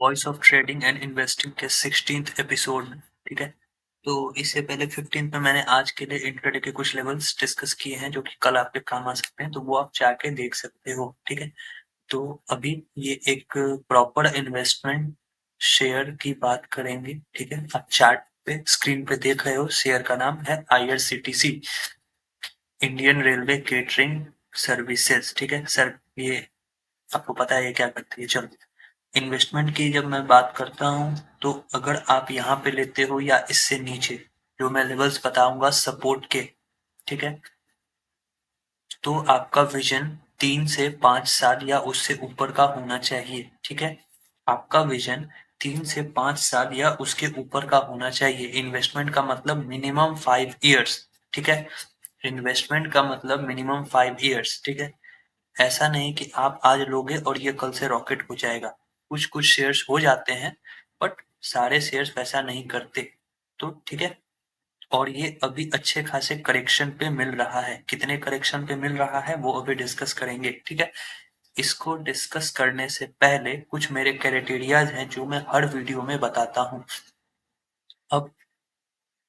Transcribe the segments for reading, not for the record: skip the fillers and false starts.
Voice of trading and investing के 16th episode में। ठीक है, तो इससे पहले 15th में मैंने आज के लिए इंट्राडे के कुछ लेवल्स डिस्कस किए हैं जो कि कल आपके काम आ सकते हैं, तो वो आप जाके देख सकते हो। ठीक है, तो अभी ये एक प्रॉपर इन्वेस्टमेंट शेयर की बात करेंगे। ठीक है, आप चार्ट पे स्क्रीन पे देख रहे हो, शेयर का नाम है IRCTC, Indian railway catering services. ठीक है सर, ये आपको पता है ये क्या करती है। चलो, इन्वेस्टमेंट की जब मैं बात करता हूँ तो अगर आप यहाँ पे लेते हो या इससे नीचे जो मैं लेवल्स बताऊंगा सपोर्ट के, ठीक है, तो आपका विजन 3 से 5 साल या उससे ऊपर का होना चाहिए। ठीक है, आपका विजन 3 से 5 साल या उसके ऊपर का होना चाहिए। इन्वेस्टमेंट का मतलब मिनिमम 5 इयर्स। ठीक है, इन्वेस्टमेंट का मतलब मिनिमम 5 इयर्स। ठीक है, ऐसा नहीं कि आप आज लोगे और ये कल से रॉकेट हो जाएगा। कुछ कुछ शेयर्स हो जाते हैं, बट सारे शेयर्स वैसा नहीं करते। तो ठीक है, और ये अभी अच्छे खासे करेक्शन पे मिल रहा है। कितने करेक्शन पे मिल रहा है वो अभी डिस्कस करेंगे। ठीक है, इसको डिस्कस करने से पहले कुछ मेरे क्राइटेरियाज हैं जो मैं हर वीडियो में बताता हूँ। अब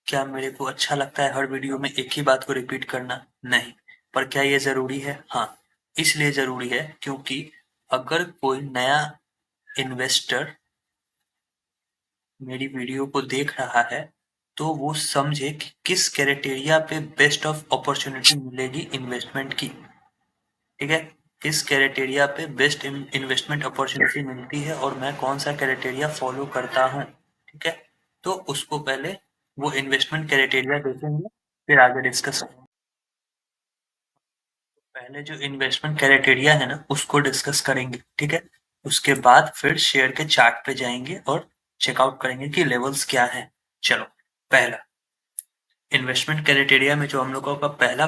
क्या मेरे को अच्छा लगता है हर वीडियो में एक ही बात को रिपीट करना? नहीं। पर क्या ये जरूरी है? हाँ, इसलिए जरूरी है क्योंकि अगर कोई नया इन्वेस्टर मेरी वीडियो को देख रहा है तो वो समझे कि किस क्राइटेरिया पे बेस्ट ऑफ अपॉर्चुनिटी मिलेगी इन्वेस्टमेंट की। ठीक है, किस क्राइटेरिया पे बेस्ट इन्वेस्टमेंट अपॉर्चुनिटी मिलती है और मैं कौन सा क्राइटेरिया फॉलो करता हूँ। ठीक है, तो उसको पहले वो इन्वेस्टमेंट क्राइटेरिया देखेंगे, फिर आगे डिस्कस करेंगे। पहले जो इन्वेस्टमेंट क्राइटेरिया है ना उसको डिस्कस करेंगे। ठीक है, उसके बाद फिर शेयर के चार्ट पे जाएंगे और चेकआउट करेंगे कि लेवल्स क्या है। चलो, पहला इन्वेस्टमेंट क्राइटेरिया में जो हम लोगों का पहला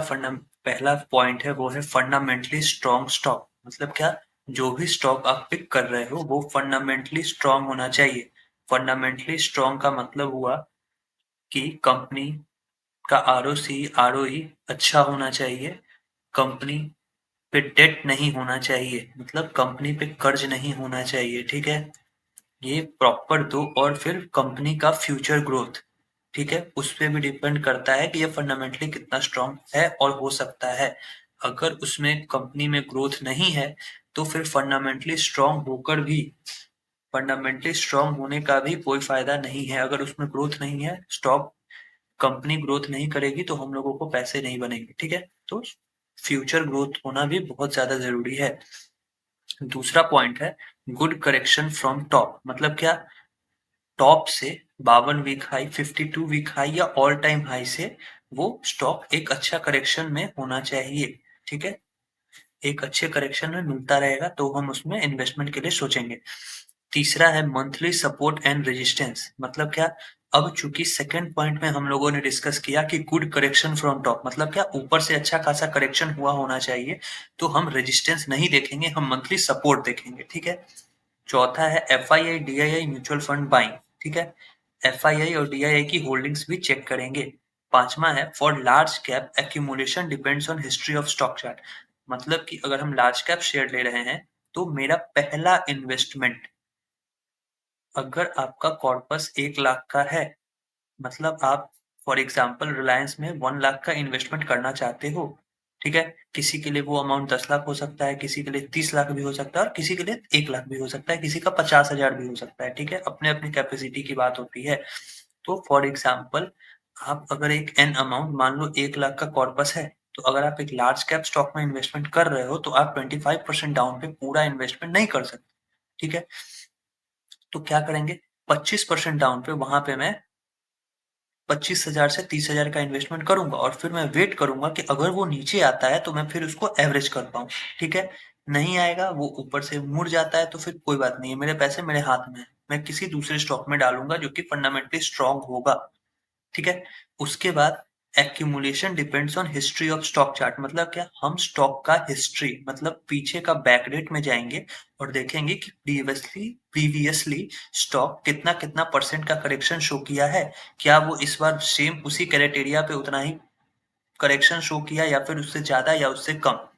पॉइंट है वो है फंडामेंटली स्ट्रॉन्ग स्टॉक। मतलब क्या? जो भी स्टॉक आप पिक कर रहे हो वो फंडामेंटली स्ट्रॉन्ग होना चाहिए। फंडामेंटली स्ट्रॉन्ग का मतलब हुआ कि कंपनी का ROC ROE अच्छा होना चाहिए, कंपनी पे डेट नहीं होना चाहिए, मतलब कंपनी पे कर्ज नहीं होना चाहिए। ठीक है, ये प्रॉपर दो। और फिर कंपनी का फ्यूचर ग्रोथ, ठीक है, उस पे भी डिपेंड करता है कि ये फंडामेंटली कितना स्ट्रांग है और हो सकता है। अगर उसमें कंपनी में ग्रोथ नहीं है तो फिर फंडामेंटली स्ट्रांग होने का भी कोई फायदा नहीं है। अगर उसमें ग्रोथ नहीं है, स्टॉक कंपनी ग्रोथ नहीं करेगी तो हम लोगों को पैसे नहीं बनेंगे। ठीक है, तो फ्यूचर ग्रोथ होना भी बहुत ज्यादा जरूरी है। दूसरा पॉइंट है गुड करेक्शन फ्रॉम टॉप। मतलब क्या? टॉप से 52 वीक हाई, 52 वीक हाई या ऑल टाइम हाई से वो स्टॉक एक अच्छा करेक्शन में होना चाहिए। ठीक है, एक अच्छे करेक्शन में मिलता रहेगा तो हम उसमें इन्वेस्टमेंट के लिए सोचेंगे। तीसरा है मंथली सपोर्ट एंड रेजिस्टेंस। मतलब क्या? अब चूंकि सेकंड पॉइंट में हम लोगों ने डिस्कस किया कि गुड करेक्शन फ्रॉम टॉप, मतलब क्या? ऊपर से अच्छा खासा करेक्शन हुआ होना चाहिए, तो हम रेजिस्टेंस नहीं देखेंगे, हम मंथली सपोर्ट देखेंगे। ठीक है, चौथा है FII DII mutual fund buying. ठीक है, FII और DII की होल्डिंग्स भी चेक करेंगे। पांचवा है for large cap accumulation depends on history of stock chart. मतलब कि अगर हम लार्ज कैप शेयर ले रहे हैं तो मेरा पहला इन्वेस्टमेंट, अगर आपका कॉर्पस 1 लाख का है, मतलब आप फॉर एग्जाम्पल रिलायंस में 1 लाख का इन्वेस्टमेंट करना चाहते हो। ठीक है, किसी के लिए वो अमाउंट 10 लाख हो सकता है, किसी के लिए 30 लाख भी हो सकता है, और किसी के लिए 1 लाख भी हो सकता है, किसी का 50,000 भी हो सकता है। ठीक है, अपने अपनी कैपेसिटी की बात होती है। तो फॉर एग्जाम्पल आप अगर एक एन अमाउंट, मान लो 1 लाख का कॉर्पस है, तो अगर आप एक लार्ज कैप स्टॉक में इन्वेस्टमेंट कर रहे हो तो आप 25% डाउन पे पूरा इन्वेस्टमेंट नहीं कर सकते। ठीक है, तो क्या करेंगे? 25% डाउन पे वहां पे मैं 25,000 से 30,000 का इन्वेस्टमेंट करूंगा और फिर मैं वेट करूंगा कि अगर वो नीचे आता है तो मैं फिर उसको एवरेज कर पाऊँ। ठीक है, नहीं आएगा, वो ऊपर से मुड़ जाता है तो फिर कोई बात नहीं है, मेरे पैसे मेरे हाथ में है, मैं किसी दूसरे स्टॉक में डालूंगा जो कि फंडामेंटली स्ट्रांग होगा। ठीक है, उसके बाद accumulation depends on history of stock chart. मतलब क्या? हम स्टॉक का हिस्ट्री, मतलब पीछे का बैकडेट में जाएंगे और देखेंगे कि प्रीवियसली स्टॉक कितना कितना परसेंट का करेक्शन शो किया है। क्या वो इस बार सेम उसी क्राइटेरिया पे उतना ही करेक्शन शो किया या फिर उससे ज्यादा या उससे कम।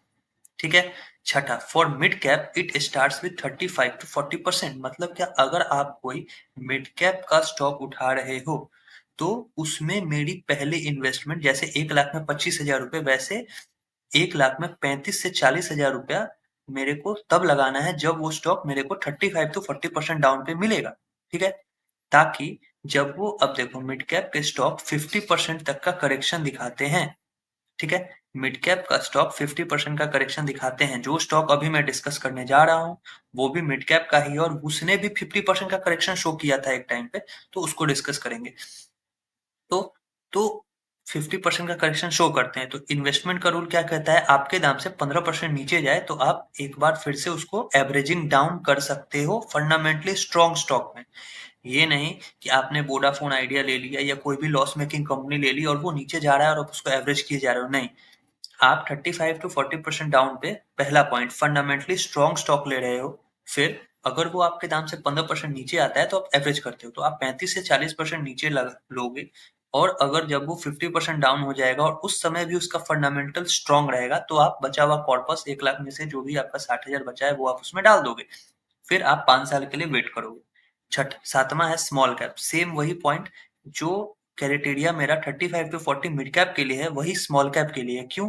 ठीक है, छठा, for mid cap it starts with 35 to 40%। मतलब क्या, अगर आप कोई मिड कैप का स्टॉक उठा रहे हो तो उसमें मेरी पहली इन्वेस्टमेंट जैसे 1 लाख में 25,000 रुपए, वैसे 1 लाख में 35 से 40 हजार रुपया मेरे को तब लगाना है जब वो स्टॉक मेरे को 35 to 40% डाउन पे मिलेगा। ठीक है, ताकि जब वो, अब देखो मिड कैप के स्टॉक 50% तक का करेक्शन दिखाते हैं। ठीक है, मिड कैप का स्टॉक 50% का करेक्शन दिखाते हैं। जो स्टॉक अभी मैं डिस्कस करने जा रहा हूँ वो भी मिड कैप का ही है और उसने भी 50% का करेक्शन शो किया था एक टाइम पे, तो उसको डिस्कस करेंगे। तो 50% का करेक्शन शो करते हैं। तो इन्वेस्टमेंट का रूल क्या कहता है, आपके दाम से 15% नीचे जाए तो आप एक बार फिर से उसको एवरेजिंग डाउन कर सकते हो फंडामेंटली स्ट्रॉन्ग स्टॉक में। ये नहीं कि आपने वोडाफोन आइडिया ले लिया या कोई भी लॉस मेकिंग कंपनी ले ली और वो नीचे जा रहा है और आप उसको एवरेज किए जा रहे हो, नहीं। आप 35 to 40% डाउन पे, पहला पॉइंट, फंडामेंटली स्ट्रॉन्ग स्टॉक ले रहे हो। फिर अगर वो आपके दाम से 15% नीचे आता है तो आप एवरेज करते हो, तो आप 35 से 40% नीचे लोगे। और अगर जब वो 50% डाउन हो जाएगा और उस समय भी उसका फंडामेंटल स्ट्रॉन्ग रहेगा तो आप बचा हुआ कॉर्पस 1 लाख में से जो भी आपका 60,000 बचा है वो आप उसमें डाल दोगे। फिर आप 5 साल के लिए वेट करोगे। सातवां है स्मॉल कैप। सेम वही पॉइंट, जो क्राइटेरिया मेरा 35 to 40 मिड कैप के लिए है वही स्मॉल कैप के लिए है। क्यों?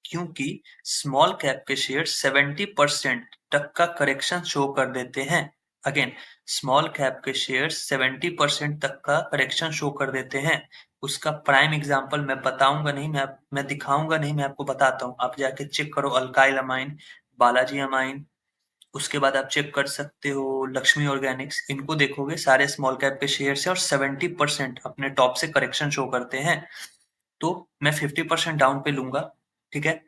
क्योंकि स्मॉल कैप के शेयर 70% तक का करेक्शन शो कर देते हैं। अगेन, स्मॉल कैप के शेयर 70% तक का करेक्शन शो कर देते हैं। उसका प्राइम एग्जांपल मैं बताऊंगा नहीं, मैं दिखाऊंगा नहीं, मैं आपको बताता हूँ। आप जाके चेक करो अल्काइल अमाइन, बालाजी अमाइन, उसके बाद आप चेक कर सकते हो लक्ष्मी ऑर्गेनिक्स। इनको देखोगे, सारे स्मॉल कैप के शेयर है और 70% अपने टॉप से करेक्शन शो करते हैं। तो मैं 50% डाउन पे लूंगा। ठीक है,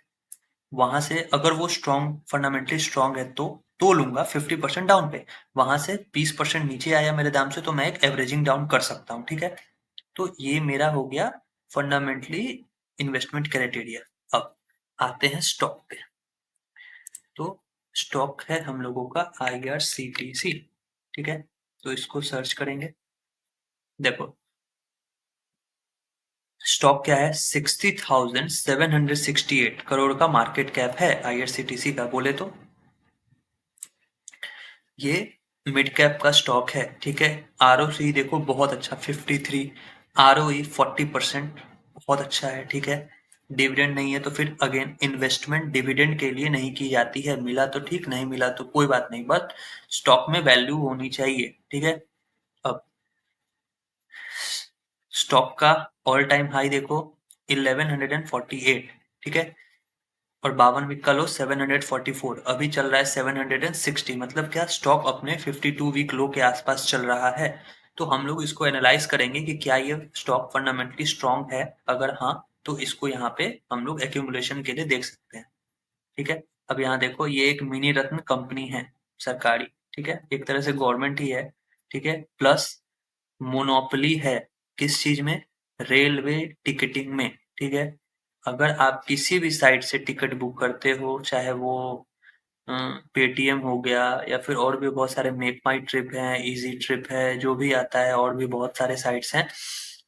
वहां से अगर वो स्ट्रॉन्ग, फंडामेंटली स्ट्रॉन्ग है तो लूंगा 50% डाउन पे। वहां से 20% नीचे आया मेरे दाम से तो मैं एक एवरेजिंग डाउन कर सकता हूँ। ठीक है, तो ये मेरा हो गया फंडामेंटली इन्वेस्टमेंट क्राइटेरिया। अब आते हैं स्टॉक पे। तो स्टॉक है हम लोगों का IRCTC। ठीक है, तो इसको सर्च करेंगे। देखो स्टॉक क्या है, 60,768 करोड़ का मार्केट कैप है IRCTC का, बोले तो। ये मिड कैप का स्टॉक है। ठीक है, ROC देखो बहुत अच्छा 53, ROE 40%, बहुत अच्छा है। ठीक है, डिविडेंड नहीं है तो फिर अगेन इन्वेस्टमेंट डिविडेंड के लिए नहीं की जाती है। मिला तो ठीक, नहीं मिला तो कोई बात नहीं, बट स्टॉक में वैल्यू होनी चाहिए। ठीक है, अब स्टॉक का ऑल टाइम हाई देखो 1148। ठीक है, और 52 वीक का लो 744, अभी चल रहा है 760। मतलब क्या, स्टॉक अपने 52 वीक लो के आसपास चल रहा है। तो हम लोग इसको एनालाइज करेंगे कि क्या ये स्टॉक फंडामेंटली स्ट्रांग है। अगर हाँ, तो इसको यहाँ पे हम लोग एक्यूमुलेशन के लिए देख सकते हैं। ठीक है, अब यहाँ देखो ये एक मिनी रत्न कंपनी है सरकारी। ठीक है, एक तरह से गवर्नमेंट ही है। ठीक है, प्लस मोनोपोली है किस चीज में, रेलवे टिकटिंग में। ठीक है, अगर आप किसी भी साइट से टिकट बुक करते हो, चाहे वो पेटीएम हो गया या फिर और भी बहुत सारे, मेक माई ट्रिप है, इजी ट्रिप है, जो भी आता है, और भी बहुत सारे साइट्स हैं,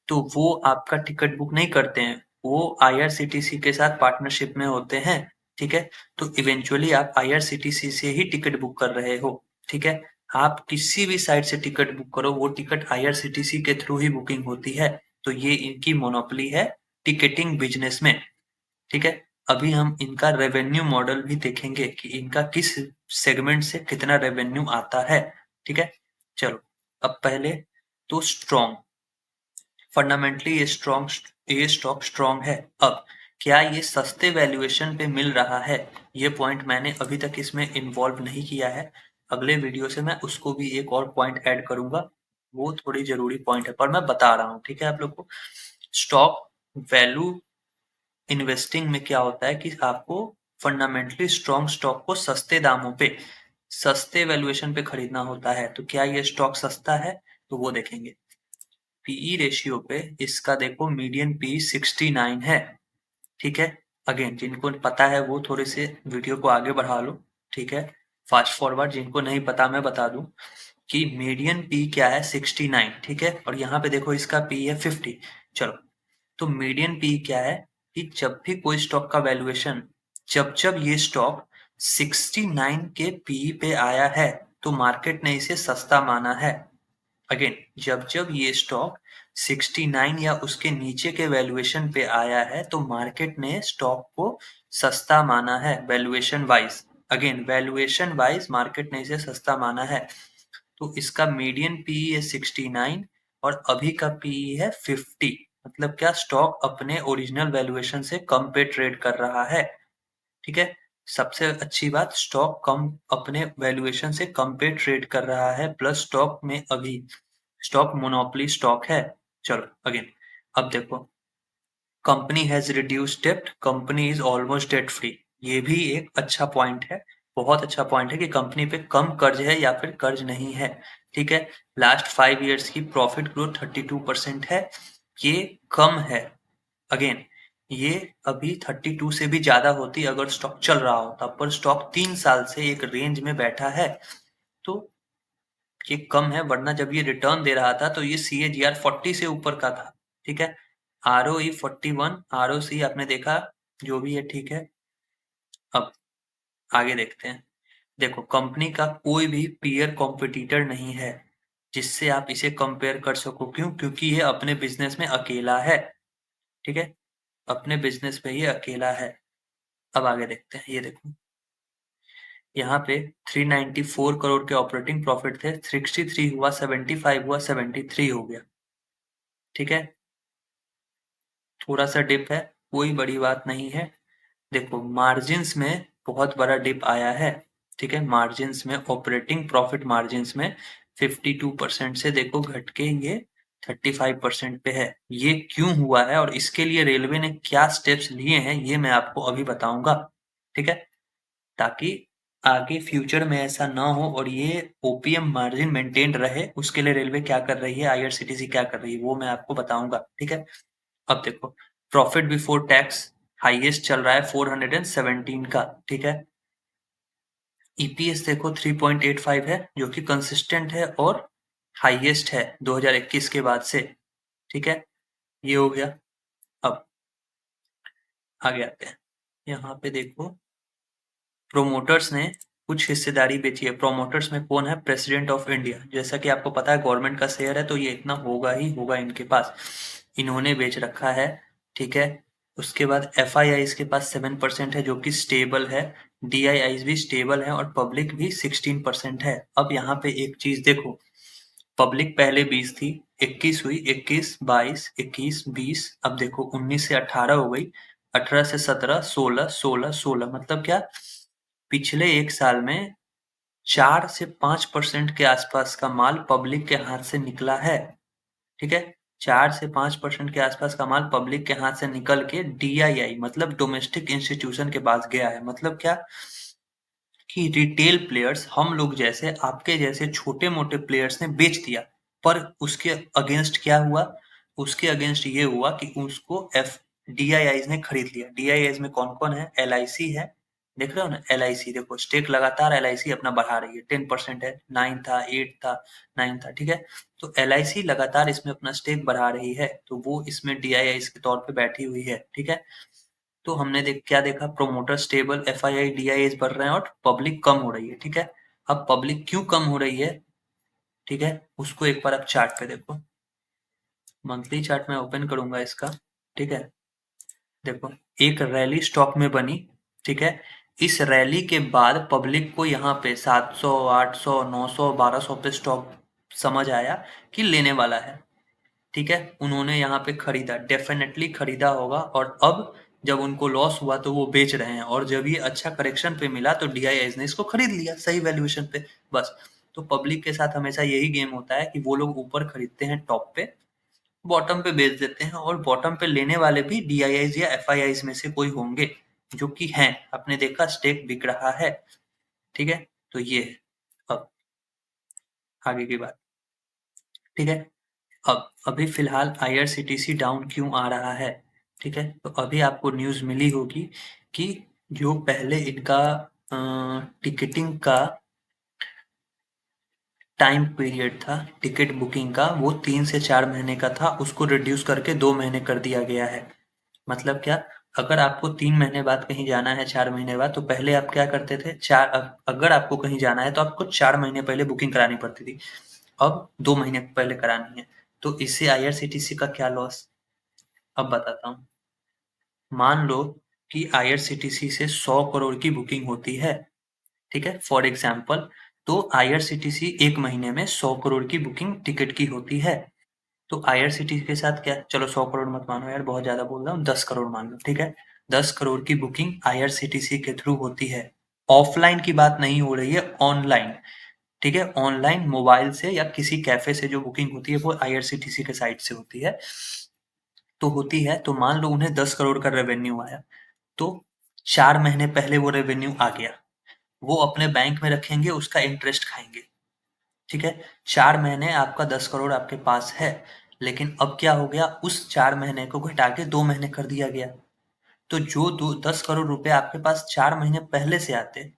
तो वो आपका टिकट बुक नहीं करते हैं। वो IRCTC के साथ पार्टनरशिप में होते हैं। ठीक है, तो इवेंचुअली आप IRCTC से ही टिकट बुक कर रहे हो। ठीक है, आप किसी भी साइट से टिकट बुक करो, वो टिकट IRCTC के थ्रू ही बुकिंग होती है। तो ये इनकी मोनोपोली है टिकटिंग बिजनेस में। ठीक है, अभी हम इनका रेवेन्यू मॉडल भी देखेंगे कि इनका किस सेगमेंट से कितना रेवेन्यू आता है। ठीक है, चलो अब पहले तो स्ट्रॉन्ग, फंडामेंटली ये स्टॉक स्ट्रॉन्ग है। अब क्या ये सस्ते वैल्यूएशन पे मिल रहा है, ये पॉइंट मैंने अभी तक इसमें इन्वॉल्व नहीं किया है। अगले वीडियो से मैं उसको भी एक और पॉइंट ऐड करूंगा, वो थोड़ी जरूरी पॉइंट है पर मैं बता रहा हूँ। ठीक है, आप लोग को स्टॉक वैल्यू इन्वेस्टिंग में क्या होता है कि आपको फंडामेंटली स्ट्रॉन्ग स्टॉक को सस्ते दामों पे, सस्ते वैल्यूएशन पे खरीदना होता है। तो क्या ये स्टॉक सस्ता है, तो वो देखेंगे। पीई रेशियो पे इसका देखो मीडियन पी 69 है। ठीक है, अगेन जिनको पता है वो थोड़े से वीडियो को आगे बढ़ा लो। ठीक है, फास्ट फॉरवर्ड, जिनको नहीं पता मैं बता दूं कि मीडियन पी क्या है 69। ठीक है, और यहाँ पे देखो इसका पी है 50। चलो, तो मीडियन पी क्या है कि जब भी कोई स्टॉक का वैल्यूएशन जब जब ये स्टॉक 69 के पीई पे आया है तो मार्केट ने इसे सस्ता माना है। अगेन, जब जब ये स्टॉक 69 या उसके नीचे के वैल्यूएशन पे आया है तो मार्केट ने स्टॉक को सस्ता माना है valuation wise. Again, valuation wise market ने इसे सस्ता माना है। तो इसका मीडियन पीई है 69 और अभी का पीई है 50। मतलब क्या, स्टॉक अपने ओरिजिनल वैल्यूएशन से कम पे ट्रेड कर रहा है। ठीक है, सबसे अच्छी बात, स्टॉक कम अपने वैल्यूएशन से कम पे ट्रेड कर रहा है, प्लस स्टॉक में अभी स्टॉक मोनोपोली स्टॉक है। चलो अगेन, अब देखो, कंपनी हैज रिड्यूस्ड डेब्ट, company is almost debt free. ये भी एक अच्छा पॉइंट है, बहुत अच्छा पॉइंट है कि कंपनी पे कम कर्ज है या फिर कर्ज नहीं है। ठीक है, लास्ट 5 ईयर्स की प्रॉफिट ग्रोथ 32% है, ये कम है। अगेन, ये अभी 32 से भी ज्यादा होती अगर स्टॉक चल रहा होता, पर स्टॉक 3 साल से एक रेंज में बैठा है तो ये कम है, वरना जब ये रिटर्न दे रहा था तो ये CAGR 40 से ऊपर का था। ठीक है, ROE 41, ROC आपने देखा, जो भी है ठीक है। अब आगे देखते हैं। देखो, कंपनी का कोई भी पीयर कॉम्पिटिटर नहीं है जिससे आप इसे कंपेयर कर सको। क्यों? क्योंकि ये अपने बिजनेस में अकेला है। ठीक है, अपने बिजनेस में ये अकेला है। अब आगे देखते हैं, ये देखो, यहाँ पे 394 करोड़ के ऑपरेटिंग प्रॉफिट थे, 63 हुआ, 75 हुआ, 73 हो गया। ठीक है, थोड़ा सा डिप है, कोई बड़ी बात नहीं है। देखो, मार्जिन्स में बहुत बड़ा डिप आया है। ठीक है, मार्जिन्स में, ऑपरेटिंग प्रॉफिट मार्जिन्स में 52% से देखो घट के ये 35% पे है। ये क्यों हुआ है और इसके लिए रेलवे ने क्या स्टेप्स लिए हैं ये मैं आपको अभी बताऊंगा। ठीक है, ताकि आगे फ्यूचर में ऐसा ना हो और ये ओपीएम मार्जिन मेंटेन रहे, उसके लिए रेलवे क्या कर रही है, आईआरसीटीसी क्या कर रही है, वो मैं आपको बताऊंगा। ठीक है, अब देखो, प्रॉफिट बिफोर टैक्स हाईएस्ट चल रहा है 417 का। ठीक है, ईपीएस देखो 3.85 है, जो कि कंसिस्टेंट है और हाईएस्ट है 2021 के बाद से। ठीक है, ये हो गया। अब आगे आते हैं, यहाँ पे देखो, प्रोमोटर्स ने कुछ हिस्सेदारी बेची है। प्रोमोटर्स में कौन है? President of India. जैसा कि आपको पता है गवर्नमेंट का शेयर है तो ये इतना होगा ही होगा इनके पास, इन्होंने बेच रखा है। ठीक है, उसके बाद एफ के पास 7% है जो कि स्टेबल है, DIIs भी स्टेबल है और पब्लिक भी 16% है। अब यहाँ पे एक चीज देखो, पब्लिक पहले 20 थी, 21 हुई, 21, 22, 21, 20, अब देखो 19 से 18 हो गई, 18 से 17, 16, 16, 16, मतलब क्या, पिछले एक साल में 4 से 5% के आसपास का माल पब्लिक के हाथ से निकला है। ठीक है, 4 से 5% के आसपास का माल पब्लिक के हाथ से निकल के DII मतलब डोमेस्टिक इंस्टीट्यूशन के पास गया है। मतलब क्या कि रिटेल प्लेयर्स, हम लोग जैसे, आपके जैसे छोटे मोटे प्लेयर्स ने बेच दिया, पर उसके अगेंस्ट क्या हुआ? उसके अगेंस्ट ये हुआ कि उसको एफ DIIs ने खरीद लिया। DIIs में कौन कौन है? LIC है, देख रहे हो ना, LIC देखो, स्टेक लगातार LIC अपना बढ़ा रही है, 10% है, 9 था, 8 था, 9 था। ठीक है, तो LIC लगातार इसमें अपना स्टेक बढ़ा रही है, तो वो इसमें DIIs के तौर पे बैठी हुई है। ठीक है, तो हमने क्या देखा, प्रोमोटर स्टेबल, FII DIIs बढ़ रहे हैं और पब्लिक कम हो रही है। ठीक है, अब पब्लिक क्यों कम हो रही है? ठीक है, उसको एक बार आप चार्ट पे देखो, मंथली चार्ट में ओपन करूंगा इसका। ठीक है, देखो, एक रैली स्टॉक में बनी। ठीक है, इस रैली के बाद पब्लिक को यहाँ पे 700, 800, 900, 1200 पे स्टॉक समझ आया कि लेने वाला है। ठीक है, उन्होंने यहाँ पे खरीदा, डेफिनेटली खरीदा होगा, और अब जब उनको लॉस हुआ तो वो बेच रहे हैं, और जब ये अच्छा करेक्शन पे मिला तो DIIs ने इसको खरीद लिया सही वैल्यूएशन पे। बस, तो पब्लिक के साथ हमेशा यही गेम होता है कि वो लोग ऊपर खरीदते हैं टॉप पे, बॉटम पे बेच देते हैं, और बॉटम पे लेने वाले भी DIIs या FIIs में से कोई होंगे, जो कि हैं, आपने देखा स्टेक बिक रहा है। ठीक है, तो ये है। अब आगे की बात। ठीक है, अब अभी फिलहाल IRCTC डाउन क्यों आ रहा है? ठीक है, तो अभी आपको न्यूज़ मिली होगी कि जो पहले इनका टिकटिंग का टाइम पीरियड था, टिकट बुकिंग का, वो 3 से 4 महीने का था, उसको रिड्यूस करके 2 महीने कर दिया गया है। मतलब क्या, अगर आपको 3 महीने बाद कहीं जाना है, 4 महीने बाद, तो पहले आप क्या करते थे? अगर आपको कहीं जाना है तो आपको 4 महीने पहले बुकिंग करानी पड़ती थी। अब 2 महीने पहले करानी है। तो इससे आईआरसीटीसी का क्या लॉस? अब बताता हूँ। मान लो कि आईआरसीटीसी से 100 करोड़ की बुकिंग होती है, ठीक है? फॉर एग्जाम्पल, तो आईआरसीटीसी 1 महीने में 100 करोड़ की बुकिंग टिकट की होती है। तो आईआरसीटीसी के साथ क्या, चलो 100 करोड़ मत मानो यार, बहुत ज्यादा बोल रहा हूँ, 10 करोड़ मान लो, ठीक है? 10 करोड़ की बुकिंग आईआरसीटीसी के थ्रू होती है। ऑफलाइन की बात नहीं हो रही है, ऑनलाइन, ठीक है? ऑनलाइन मोबाइल से या किसी कैफे से जो बुकिंग होती है वो आईआरसीटीसी के साइट से होती है। तो होती है, तो मान लो उन्हें 10 करोड़ का रेवेन्यू आया, तो 4 महीने पहले वो रेवेन्यू आ गया, वो अपने बैंक में रखेंगे, उसका इंटरेस्ट खाएंगे, ठीक है? 4 महीने आपका 10 करोड़ आपके पास है, लेकिन अब क्या हो गया, उस 4 महीने को घटा के 2 महीने कर दिया गया। तो जो 10 करोड़ रुपए आपके पास 4 महीने पहले से आते,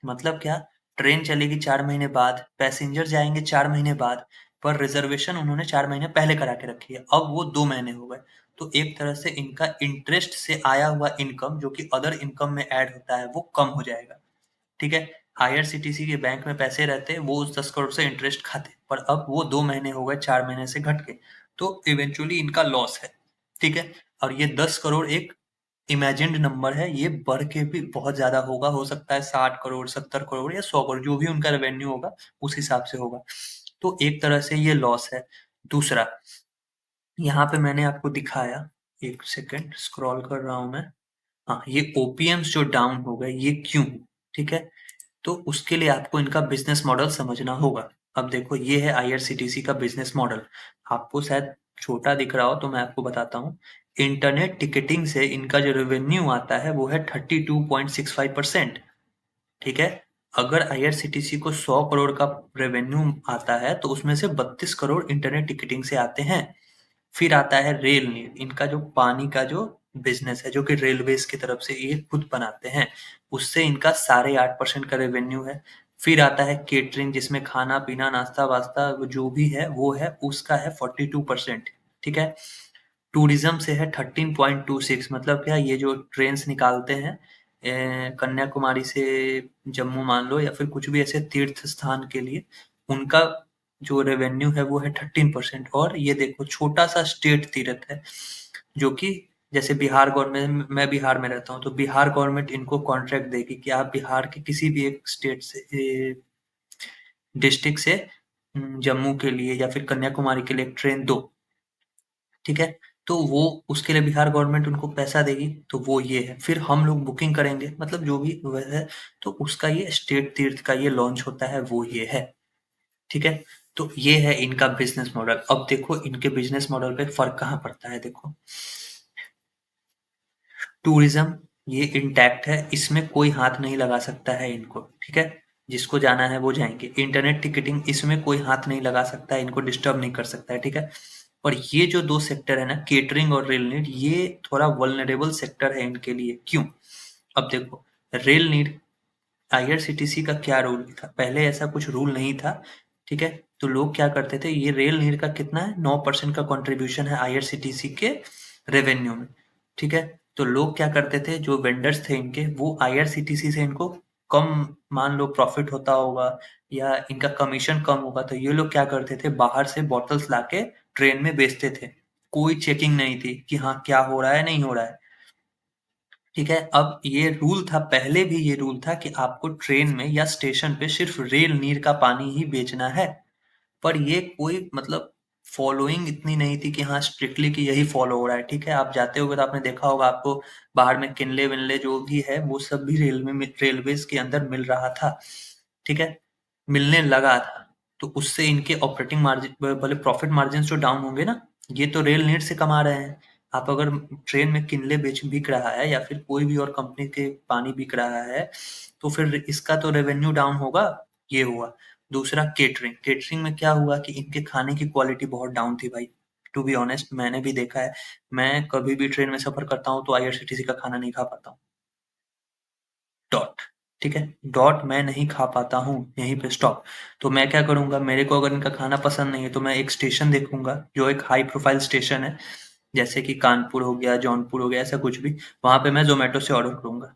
मतलब क्या, ट्रेन चलेगी 4 महीने बाद, पैसेंजर जाएंगे 4 महीने बाद, पर रिजर्वेशन उन्होंने 4 महीने पहले करा के रखी है, अब वो 2 महीने हो गए। तो एक तरह से इनका इंटरेस्ट से आया हुआ इनकम, जो कि अदर इनकम में ऐड होता है, वो कम हो जाएगा, ठीक है? आईआरसीटीसी के बैंक में पैसे रहते, वो उस 10 करोड़ से इंटरेस्ट खाते, पर अब वो 2 महीने हो गए 4 महीने से घट के, तो इवेंचुअली इनका लॉस है, ठीक है? और ये 10 करोड़ एक इमेजिन्ड नंबर है, ये बढ़ के भी बहुत ज्यादा होगा, हो सकता है 60 करोड़, 70 करोड़ या 100 करोड़, जो भी उनका रेवेन्यू होगा उस हिसाब से होगा। तो एक तरह से ये लॉस है। दूसरा, यहाँ पे मैंने आपको दिखाया, एक सेकेंड स्क्रॉल कर रहा हूं मैं। हाँ, ये ओपीएम्स जो डाउन हो गए, ये क्यों, ठीक है? तो उसके लिए आपको इनका बिजनेस मॉडल समझना होगा। अब देखो, ये है आईआरसीटीसी का बिजनेस मॉडल। आपको शायद छोटा दिख रहा हो, तो मैं आपको बताता हूँ। इंटरनेट टिकटिंग से इनका जो रेवेन्यू आता है वो है 32.65%, ठीक है? अगर आईआरसीटीसी को 100 करोड़ का रेवेन्यू आता है, तो उसमें से 32 करोड़ इंटरनेट टिकटिंग से आते हैं। फिर आता है रेल नीर, इनका जो पानी का जो बिजनेस है, जो कि रेलवेज की तरफ से ये खुद बनाते हैं, उससे इनका 8.5% का रेवेन्यू है। फिर आता है केटरिंग, जिसमें खाना पीना नाश्ता वास्ता जो भी है वो है, उसका है 42%, ठीक है? टूरिज्म से है 13.26, मतलब क्या, ये जो ट्रेन निकालते हैं कन्याकुमारी से जम्मू मान लो, या फिर कुछ भी ऐसे तीर्थ स्थान के लिए, उनका जो रेवेन्यू है वो है 13%। और ये देखो, छोटा सा स्टेट तीर्थ है, जो कि जैसे बिहार गवर्नमेंट, मैं बिहार में रहता हूँ, तो बिहार गवर्नमेंट इनको कॉन्ट्रैक्ट देगी कि आप बिहार के किसी भी एक स्टेट से, डिस्ट्रिक्ट से जम्मू के लिए या फिर कन्याकुमारी के लिए एक ट्रेन दो, ठीक है? तो वो, उसके लिए बिहार गवर्नमेंट उनको पैसा देगी, तो वो ये है। फिर हम लोग बुकिंग करेंगे, मतलब जो भी वह है, तो उसका ये स्टेट तीर्थ का ये लॉन्च होता है, वो ये है, ठीक है? तो ये है इनका बिजनेस मॉडल। अब देखो इनके बिजनेस मॉडल पे फर्क कहाँ पड़ता है, देखो। टूरिज्म ये इंटैक्ट है, इसमें कोई हाथ नहीं लगा सकता है इनको, ठीक है? जिसको जाना है वो जाएंगे। इंटरनेट टिकटिंग, इसमें कोई हाथ नहीं लगा सकता है, इनको डिस्टर्ब नहीं कर सकता है, ठीक है? और ये जो दो सेक्टर है ना, केटरिंग और रेल नीड, ये थोड़ा वल्नरेबल सेक्टर है इनके लिए। क्यों? अब देखो, रेल नीड, आईआरसीटीसी का क्या रूल था पहले, ऐसा कुछ रूल नहीं था, ठीक है? तो लोग क्या करते थे, ये रेल नीड का कितना है, 9% का कंट्रीब्यूशन है आईआरसीटीसी के रेवेन्यू में, ठीक है? तो लोग क्या करते थे, जो वेंडर्स थे इनके, वो आईआरसीटीसी से इनको कम, मान लो प्रॉफिट होता होगा या इनका कमीशन कम होगा, तो ये लोग क्या करते थे, बाहर से बॉटल्स लाके ट्रेन में बेचते थे। कोई चेकिंग नहीं थी कि हाँ क्या हो रहा है, नहीं हो रहा है, ठीक है? अब ये रूल था, पहले भी ये रूल था कि आपको ट्रेन में या स्टेशन पे सिर्फ रेल नीर का पानी ही बेचना है। पर ये कोई मतलब फॉलोइंग इतनी नहीं थी कि हाँ स्ट्रिक्टली कि यही फॉलो हो रहा है, ठीक है? आप जाते होगे तो आपने देखा होगा, आपको बाहर में किनले विनले जो भी है वो सब भी रेलवेज के अंदर मिल रहा था, ठीक है? मिलने लगा था। तो उससे इनके ऑपरेटिंग मार्जिन, भले प्रॉफिट मार्जिन जो डाउन होंगे ना, ये तो रेल नीड से कमा रहे हैं। आप अगर ट्रेन में किनले बेच बिक रहा है या फिर कोई भी और कंपनी के पानी बिक रहा है, तो फिर इसका तो रेवेन्यू डाउन होगा, ये हुआ। दूसरा, केटरिंग, केटरिंग में क्या हुआ कि इनके खाने की क्वालिटी बहुत डाउन थी भाई। टू बी ऑनेस्ट, मैंने भी देखा है, मैं कभी भी ट्रेन में सफर करता हूँ तो आईआरसीटीसी का खाना नहीं खा पाता हूँ। डॉट, ठीक है? डॉट, मैं नहीं खा पाता हूँ, यहीं पे स्टॉप। तो मैं क्या करूंगा, मेरे को अगर इनका खाना पसंद नहीं है, तो मैं एक स्टेशन देखूंगा जो एक हाई प्रोफाइल स्टेशन है, जैसे कि कानपुर हो गया, जौनपुर हो गया, ऐसा कुछ भी, वहाँ पे मैं ज़ोमैटो से ऑर्डर करूँगा,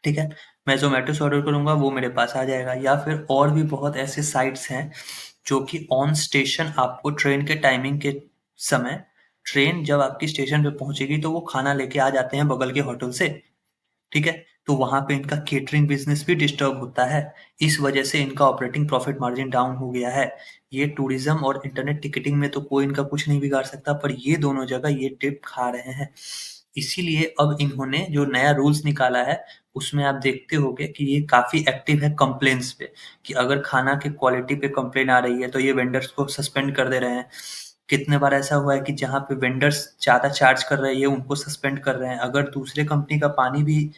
ठीक है? मैं ज़ोमैटो से ऑर्डर करूँगा, वो मेरे पास आ जाएगा। या फिर और भी बहुत ऐसे साइट्स हैं, जो कि ऑन स्टेशन आपको ट्रेन के टाइमिंग के समय, ट्रेन जब आपकी स्टेशन पे पहुँचेगी, तो वो खाना लेके आ जाते हैं बगल के होटल से, ठीक है? तो वहाँ पे इनका केटरिंग बिज़नेस भी डिस्टर्ब होता है। इस वजह से इनका ऑपरेटिंग प्रॉफिट मार्जिन डाउन हो गया है। ये टूरिज़्म और इंटरनेट टिकटिंग में तो कोई इनका कुछ नहीं बिगाड़ सकता, पर ये दोनों जगह ये टिप खा रहे हैं। इसीलिए अब इन्होंने जो नया रूल्स निकाला है, उसमें आप देखते होंगे कि ये काफ़ी एक्टिव है कंप्लेंट्स पे, कि अगर खाना की क्वालिटी पे कंप्लेंट आ रही है, तो ये वेंडर्स को सस्पेंड कर दे रहे हैं। कितने बार ऐसा हुआ है कि जहाँ पे वेंडर्स ज़्यादा चार्ज कर रहे हैं, ये उनको सस्पेंड कर रहे हैं। अगर दूसरे कंपनी का पानी भी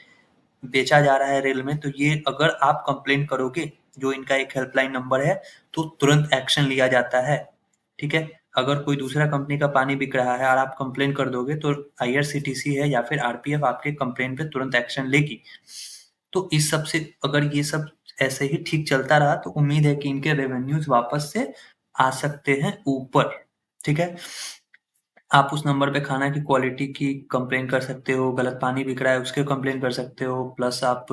बेचा जा रहा है रेल में, तो ये अगर आप कंप्लेन करोगे, जो इनका एक हेल्पलाइन नंबर है, तो तुरंत एक्शन लिया जाता है, ठीक है? अगर कोई दूसरा कंपनी का पानी बिक रहा है और आप कंप्लेन कर दोगे, तो आईआरसीटीसी है या फिर आरपीएफ आपके कंप्लेन पे तुरंत एक्शन लेगी। तो इस सब से अगर ये सब ऐसे ही ठीक चलता रहा, तो उम्मीद है कि इनके रेवेन्यूज वापस से आ सकते हैं ऊपर, ठीक है? आप उस नंबर पे खाना की क्वालिटी की कंप्लेन कर सकते हो, गलत पानी बिक रहा है उसके कंप्लेन कर सकते हो, प्लस आप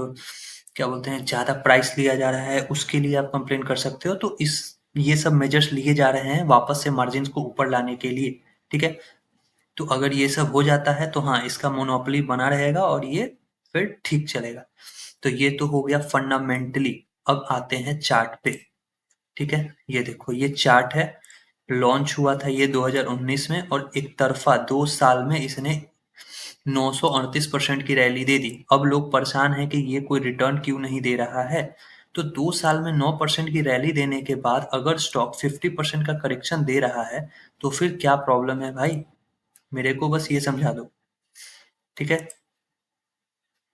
क्या बोलते हैं, ज़्यादा प्राइस लिया जा रहा है उसके लिए आप कंप्लेन कर सकते हो। तो इस ये सब मेजर्स लिए जा रहे हैं वापस से मार्जिन को ऊपर लाने के लिए, ठीक है? तो अगर ये सब हो जाता है, तो हाँ, इसका मोनोपोली बना रहेगा और ये फिर ठीक चलेगा। तो ये तो हो गया फंडामेंटली। अब आते हैं चार्ट पे, ठीक है? ये देखो, ये चार्ट है, लॉन्च हुआ था ये 2019 में, और एक तरफा 2 साल में इसने 938% की रैली दे दी। अब लोग परेशान हैं कि ये कोई रिटर्न क्यों नहीं दे रहा है। तो 2 साल में 9% की रैली देने के बाद अगर स्टॉक 50% का करेक्शन दे रहा है, तो फिर क्या प्रॉब्लम है भाई? मेरे को बस ये समझा दो, ठीक है?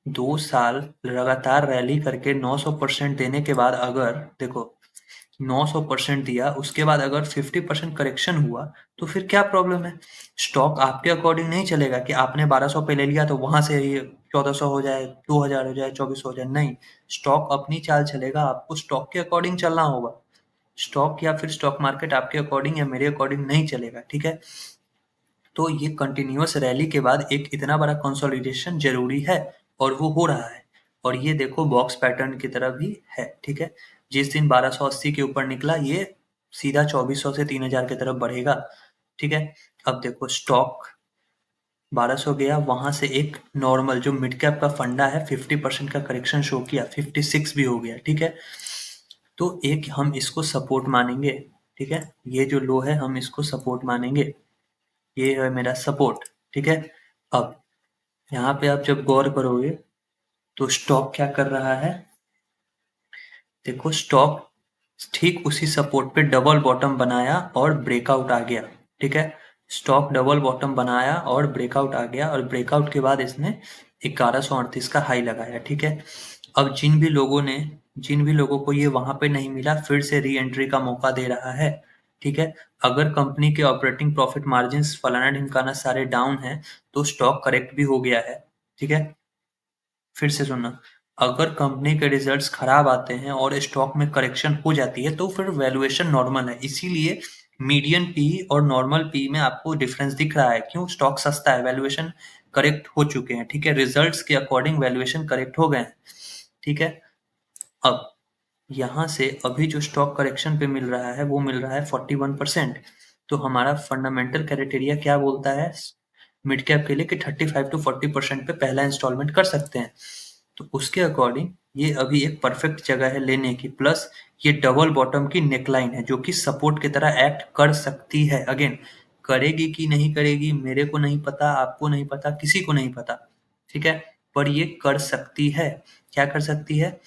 2 साल लगातार रैली करके 900% देने के बाद, अगर देखो 900% दिया, उसके बाद अगर 50% करेक्शन हुआ, तो फिर क्या प्रॉब्लम है? स्टॉक आपके अकॉर्डिंग नहीं चलेगा कि आपने 1200 पे ले लिया तो वहां से ये 1400 हो जाए, 2000 हो जाए, 2400 हो जाए। नहीं, स्टॉक अपनी चाल चलेगा, आपको स्टॉक के अकॉर्डिंग चलना होगा। स्टॉक या फिर स्टॉक मार्केट आपके अकॉर्डिंग या मेरे अकॉर्डिंग नहीं चलेगा, ठीक है? तो ये कंटिन्यूअस रैली के बाद एक इतना बड़ा कंसोलिडेशन जरूरी है, और वो हो रहा है। और ये देखो बॉक्स पैटर्न की तरह भी है, ठीक है? जिस दिन 1280 के ऊपर निकला, ये सीधा 2400 से 3000 की तरफ बढ़ेगा, ठीक है? अब देखो स्टॉक 1200 गया, वहां से एक नॉर्मल जो मिड कैप का फंडा है 50% का करेक्शन शो किया, 56 भी हो गया, ठीक है? तो एक हम इसको सपोर्ट मानेंगे, ठीक है? ये जो लो है हम इसको सपोर्ट मानेंगे, ये है मेरा सपोर्ट, ठीक है? अब यहाँ पे आप जब गौर करोगे, तो स्टॉक क्या कर रहा है? देखो स्टॉक ठीक उसी सपोर्ट पे डबल बॉटम बनाया और ब्रेकआउट आ गया, ठीक है? स्टॉक डबल बॉटम बनाया और ब्रेकआउट आ गया, और ब्रेकआउट के बाद इसने 1138 का हाई लगाया, ठीक है? अब जिन भी लोगों को ये वहां पे नहीं मिला, फिर से री एंट्री का मौका दे रहा है, ठीक है? अगर कंपनी के ऑपरेटिंग प्रॉफिट मार्जिन फलाना ढिमकाना सारे डाउन है, तो स्टॉक करेक्ट भी हो गया है, ठीक है? फिर से सुनना, अगर कंपनी के रिजल्ट्स खराब आते हैं और स्टॉक में करेक्शन हो जाती है, तो फिर वैल्यूएशन नॉर्मल है। इसीलिए मीडियन पी और नॉर्मल पी में आपको डिफरेंस दिख रहा है। क्यों? स्टॉक सस्ता है, वैल्यूएशन करेक्ट हो चुके हैं, ठीक है? रिजल्ट्स के अकॉर्डिंग वैल्यूएशन करेक्ट हो गए हैं, ठीक है? अब यहाँ से अभी जो स्टॉक करेक्शन पे मिल रहा है, वो मिल रहा है 41%। तो हमारा फंडामेंटल क्राइटेरिया क्या बोलता है मिड कैप के लिए, कि 35 टू 40% पे पहला इंस्टॉलमेंट कर सकते हैं। तो उसके अकॉर्डिंग ये अभी एक परफेक्ट जगह है लेने की। प्लस ये डबल बॉटम की नेकलाइन है, जो कि सपोर्ट की तरह एक्ट कर सकती है। अगेन, करेगी कि नहीं करेगी मेरे को नहीं पता, आपको नहीं पता, किसी को नहीं पता, ठीक है? पर ये कर सकती है। क्या कर सकती है?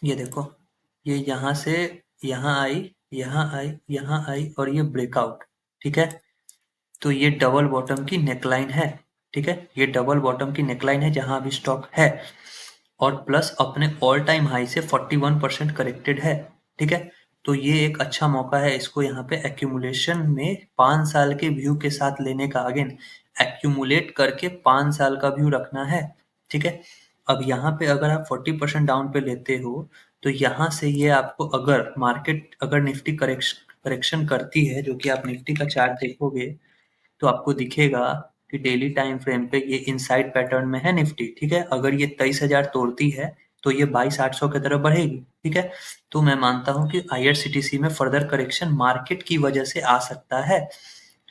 ये देखो, ये यहाँ से यहाँ आई, यहाँ आई, यहाँ आई, और ये ब्रेकआउट, ठीक है? तो ये डबल बॉटम की नेकलाइन है, ठीक है? ये डबल बॉटम की नेकलाइन है जहां अभी स्टॉक है, और प्लस अपने ऑल टाइम हाई से 41% करेक्टेड है, ठीक है? तो ये एक अच्छा मौका है इसको यहाँ पे एक्यूमुलेशन में 5 साल के व्यू के साथ लेने का। अगेन, एक्यूमुलेट करके 5 साल का व्यू रखना है, ठीक है? अब यहाँ पे अगर आप 40% डाउन पे लेते हो, तो यहाँ से ये आपको, अगर मार्केट अगर निफ्टी करेक्शन करती है, जो कि आप निफ्टी का चार्ट देखोगे, तो आपको दिखेगा कि डेली टाइम फ्रेम पे ये इनसाइड पैटर्न में है निफ्टी, ठीक है। अगर ये 23,000 तोड़ती है तो ये 22,800 की तरफ बढ़ेगी, ठीक है। तो मैं मानता हूँ कि आईआरसीटीसी में फर्दर करेक्शन मार्केट की वजह से आ सकता है।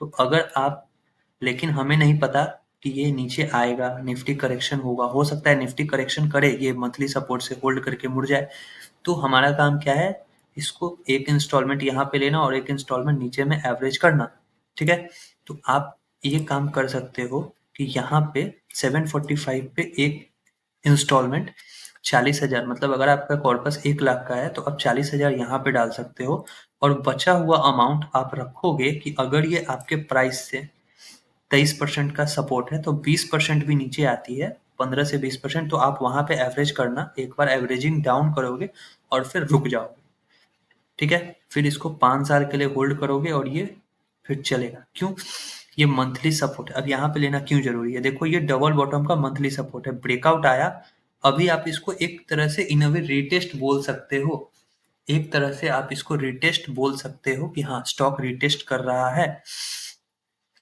तो अगर आप, लेकिन हमें नहीं पता कि ये नीचे आएगा, निफ्टी करेक्शन होगा, हो सकता है निफ्टी करेक्शन करे, ये मंथली सपोर्ट से होल्ड करके मुड़ जाए। तो हमारा काम क्या है, इसको एक इंस्टॉलमेंट यहाँ पे लेना और एक इंस्टॉलमेंट नीचे में एवरेज करना, ठीक है। तो आप ये काम कर सकते हो कि यहाँ पे 745 पे एक इंस्टॉलमेंट 40,000, मतलब अगर आपका कॉर्पस 1 लाख का है तो आप 40,000 यहाँ पे डाल सकते हो, और बचा हुआ अमाउंट आप रखोगे कि अगर ये आपके प्राइस से 23% का सपोर्ट है तो 20% भी नीचे आती है, 15 से 20%, तो आप वहां पे एवरेज करना, एक बार एवरेजिंग डाउन करोगे और फिर रुक जाओगे, ठीक है। फिर इसको 5 साल के लिए होल्ड करोगे और ये फिर चलेगा। क्यों? ये मंथली सपोर्ट है। अब यहाँ पे लेना क्यों जरूरी है, देखो ये डबल बॉटम का मंथली सपोर्ट है, ब्रेकआउट आया, अभी आप इसको एक तरह से इन अ वे रिटेस्ट बोल सकते हो, एक तरह से आप इसको रिटेस्ट बोल सकते हो कि हाँ स्टॉक रिटेस्ट कर रहा है,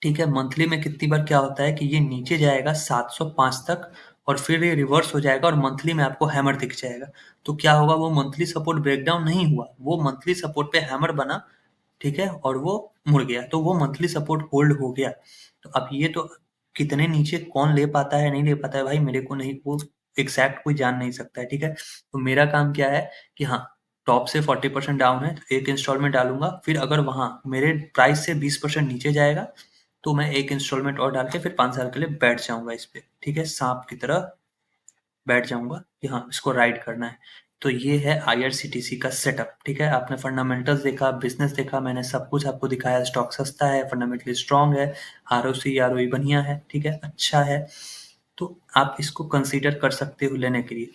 ठीक है। मंथली में कितनी बार क्या होता है कि ये नीचे जाएगा 705 तक और फिर ये रिवर्स हो जाएगा और मंथली में आपको हैमर दिख जाएगा। तो क्या होगा, वो मंथली सपोर्ट ब्रेकडाउन नहीं हुआ, वो मंथली सपोर्ट पे हैमर बना, ठीक है, और वो मुड़ गया, तो वो मंथली सपोर्ट होल्ड हो गया। तो अब ये तो कितने नीचे कौन ले पाता है नहीं ले पाता है भाई, मेरे को नहीं, वो एग्जैक्ट कोई जान नहीं सकता है, ठीक है। तो मेरा काम क्या है कि हाँ, टॉप से 40% डाउन है तो एक इंस्टॉलमेंट डालूंगा, फिर अगर वहां मेरे प्राइस से 20% नीचे जाएगा तो मैं एक इंस्टॉलमेंट और डाल के फिर 5 साल के लिए बैठ जाऊंगा इस पे, ठीक है, सांप की तरह बैठ जाऊंगा कि हाँ इसको राइड करना है। तो ये है आईआरसीटीसी का सेटअप, ठीक है। आपने फंडामेंटल्स देखा, बिजनेस देखा, मैंने सब कुछ आपको दिखाया, स्टॉक सस्ता है, फंडामेंटली स्ट्रांग है, आरओसी आरओई बढ़िया है, ठीक है, अच्छा है। तो आप इसको कंसीडर कर सकते हो लेने के लिए।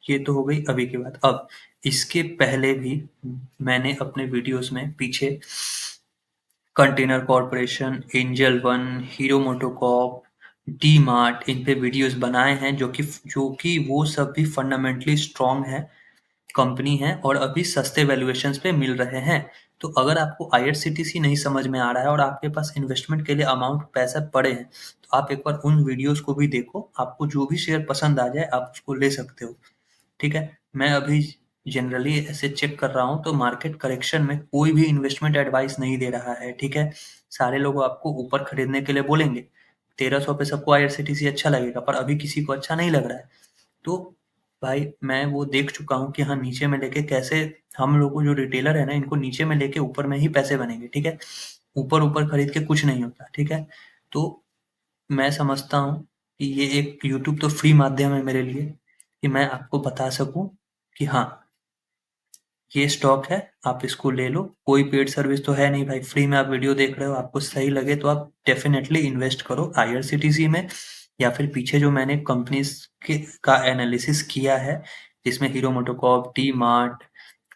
ये तो हो गई अभी की बात। अब इसके पहले भी मैंने अपने वीडियोस में पीछे container corporation, Angel one, Hero MotoCorp, D Mart, इन पे वीडियोस बनाए हैं, जो कि वो सब भी फंडामेंटली स्ट्रांग है, कंपनी है और अभी सस्ते वैल्यूएशंस पे मिल रहे हैं। तो अगर आपको आईआरसीटीसी नहीं समझ में आ रहा है और आपके पास इन्वेस्टमेंट के लिए अमाउंट पैसा पड़े हैं, तो आप एक बार उन वीडियोस को भी देखो, आपको जो भी शेयर पसंद आ जाए आप उसको ले सकते हो, ठीक है। मैं अभी जनरली ऐसे चेक कर रहा हूँ तो मार्केट करेक्शन में कोई भी इन्वेस्टमेंट एडवाइस नहीं दे रहा है, ठीक है। सारे लोग आपको ऊपर खरीदने के लिए बोलेंगे, 1300 पे सबको आईआरसीटीसी अच्छा लगेगा, पर अभी किसी को अच्छा नहीं लग रहा है। तो भाई मैं वो देख चुका हूँ कि हाँ नीचे में लेके कैसे, हम लोग को जो रिटेलर है ना, इनको नीचे में लेके ऊपर में ही पैसे बनेंगे, ठीक है। ऊपर ऊपर खरीद के कुछ नहीं होता, ठीक है। तो मैं समझता हूँ कि ये एक यूट्यूब तो फ्री माध्यम है मेरे लिए कि मैं आपको बता सकूं कि हाँ ये स्टॉक है, आप इसको ले लो, कोई पेड सर्विस तो है नहीं भाई, फ्री में आप वीडियो देख रहे हो, आपको सही लगे तो आप डेफिनेटली इन्वेस्ट करो आईआरसीटीसी में, या फिर पीछे जो मैंने कंपनीज के का एनालिसिस किया है जिसमें hero MotoCorp, D mart,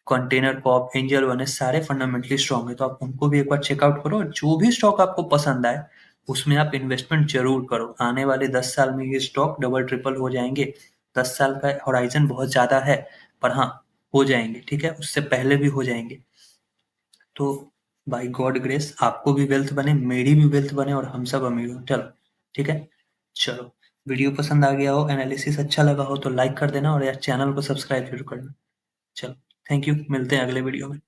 container Corp, angel one है, सारे फंडामेंटली स्ट्रांग है, तो आप उनको भी एक बार चेकआउट करो और जो भी स्टॉक आपको पसंद आए उसमें आप इन्वेस्टमेंट जरूर करो। आने वाले 10 साल में ये स्टॉक डबल ट्रिपल हो जाएंगे, 10 साल का होराइजन बहुत ज्यादा है, पर हाँ हो जाएंगे, ठीक है, उससे पहले भी हो जाएंगे। तो बाय गॉड ग्रेस आपको भी वेल्थ बने, मेरी भी वेल्थ बने और हम सब अमीर हो, चलो, ठीक है। चलो, वीडियो पसंद आ गया हो, एनालिसिस अच्छा लगा हो तो लाइक कर देना और यार चैनल को सब्सक्राइब जरूर करना। चलो, थैंक यू, मिलते हैं अगले वीडियो में।